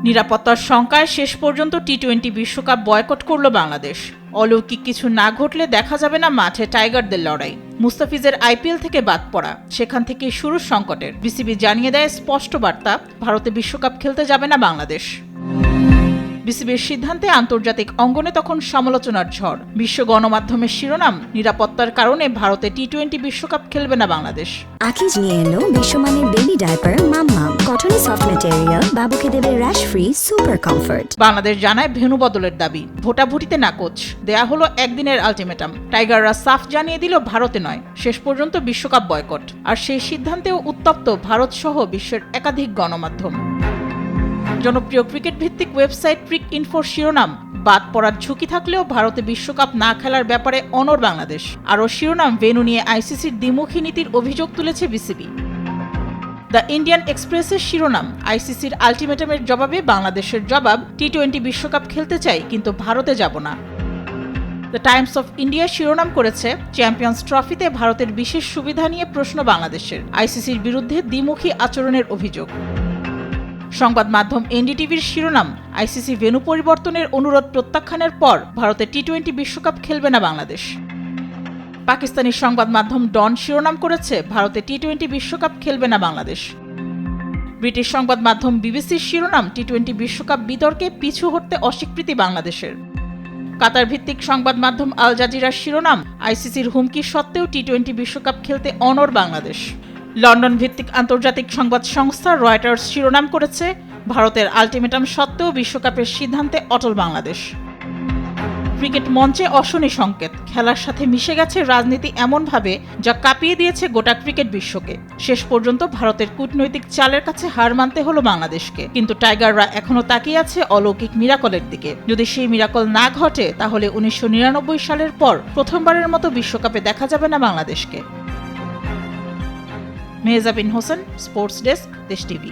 নিরাপত্তার শঙ্কায় শেষ পর্যন্ত টি-20 বিশ্বকাপ বয়কট করল বাংলাদেশ। অলৌকিক কিছু না ঘটলে দেখা যাবে না মাঠে টাইগারদের লড়াই। মুস্তাফিজের আইপিএল থেকে বাদ পড়া, সেখান থেকে শুরু সংকটের। বিসিবি জানিয়ে দেয় স্পষ্ট বার্তা, ভারতে বিশ্বকাপ খেলতে যাবে না বাংলাদেশ। বিসিবির সিদ্ধান্তে আন্তর্জাতিক অঙ্গনে তখন সমালোচনার ঝড়। বিশ্ব গণমাধ্যমের শিরোনাম, নিরাপত্তার কারণে ভারতে টি-20 বিশ্বকাপ খেলবে না বাংলাদেশ। আকিজ নিয়ে এলো বিশ্বমানের বেবি ডায়াপার মাম্মাম, কটনে সফট ম্যাটেরিয়াল, বাবুকে দেবে rash free super comfort. Bangladesh জানায় ভেন্যু বদলের দাবি, ভোটাভুটিতে নাকচ, দেয়া হলো একদিনের আলটিমেটাম। টাইগাররা সাফ জানিয়ে দিল ভারতে নয়, শেষ পর্যন্ত বিশ্বকাপ বয়কট। আর সেই সিদ্ধান্তেও উত্তপ্ত ভারত সহ বিশ্বের একাধিক গণমাধ্যম। জনপ্রিয় ক্রিকেট ভিত্তিক ওয়েবসাইট ক্রিক ইনফোর শিরোনাম, বাদ পড়ার ঝুঁকি থাকলেও ভারতে বিশ্বকাপ না খেলার ব্যাপারে অনড় বাংলাদেশ। আরও শিরোনাম, ভেন্যু নিয়ে আইসিসির দ্বিমুখী নীতির অভিযোগ তুলেছে বিসিবি। দ্য ইন্ডিয়ান এক্সপ্রেসের শিরোনাম, আইসিসির আলটিমেটামের জবাবে বাংলাদেশের জবাব, টি-20 বিশ্বকাপ খেলতে চাই কিন্তু ভারতে যাব না। দ্য টাইমস অফ ইন্ডিয়া শিরোনাম করেছে, চ্যাম্পিয়ন্স ট্রফিতে ভারতের বিশেষ সুবিধা নিয়ে প্রশ্ন বাংলাদেশের, আইসিসির বিরুদ্ধে দ্বিমুখী আচরণের অভিযোগ। সংবাদ মাধ্যম এনডিটিভির শিরোনাম, আইসিসি ভেন্যু পরিবর্তনের অনুরোধ প্রত্যাখ্যানের পর ভারতে টি-20 বিশ্বকাপ খেলবে না বাংলাদেশ। পাকিস্তানি সংবাদ মাধ্যম ডন শিরোনাম করেছে, ভারতে টি-20 বিশ্বকাপ খেলবে না বাংলাদেশ। ব্রিটিশ সংবাদ মাধ্যম বিবিসির শিরোনাম, টি-20 বিশ্বকাপ বিতর্কে পিছু হটতে অস্বীকৃতি বাংলাদেশের। কাতার ভিত্তিক সংবাদ মাধ্যম আল জাজিরার শিরোনাম, আইসিসির হুমকি সত্ত্বেও টি-20 বিশ্বকাপ খেলতে অনড় বাংলাদেশ। লন্ডন ভিত্তিক আন্তর্জাতিক সংবাদ সংস্থা রয়টার্স শিরোনাম করেছে, ভারতের আলটিমেটাম সত্ত্বেও বিশ্বকাপের সিদ্ধান্তে অটল বাংলাদেশ। ক্রিকেট মঞ্চে অশনি সংকেত, খেলার সাথে মিশে গেছে রাজনীতি এমনভাবে যা কাঁপিয়ে দিয়েছে গোটা ক্রিকেট বিশ্বকে। শেষ পর্যন্ত ভারতের কূটনৈতিক চালের কাছে হার মানতে হলো বাংলাদেশকে। কিন্তু টাইগাররা এখনো তাকিয়ে আছে অলৌকিক মিরাকলের দিকে। যদি সেই মিরাকল না ঘটে, তাহলে 1999 সালের পর প্রথমবারের মতো বিশ্বকাপে দেখা যাবে না বাংলাদেশকে। মেহজাবিন হোসেন, স্পোর্টস ডেস্ক, দেশ টিভি।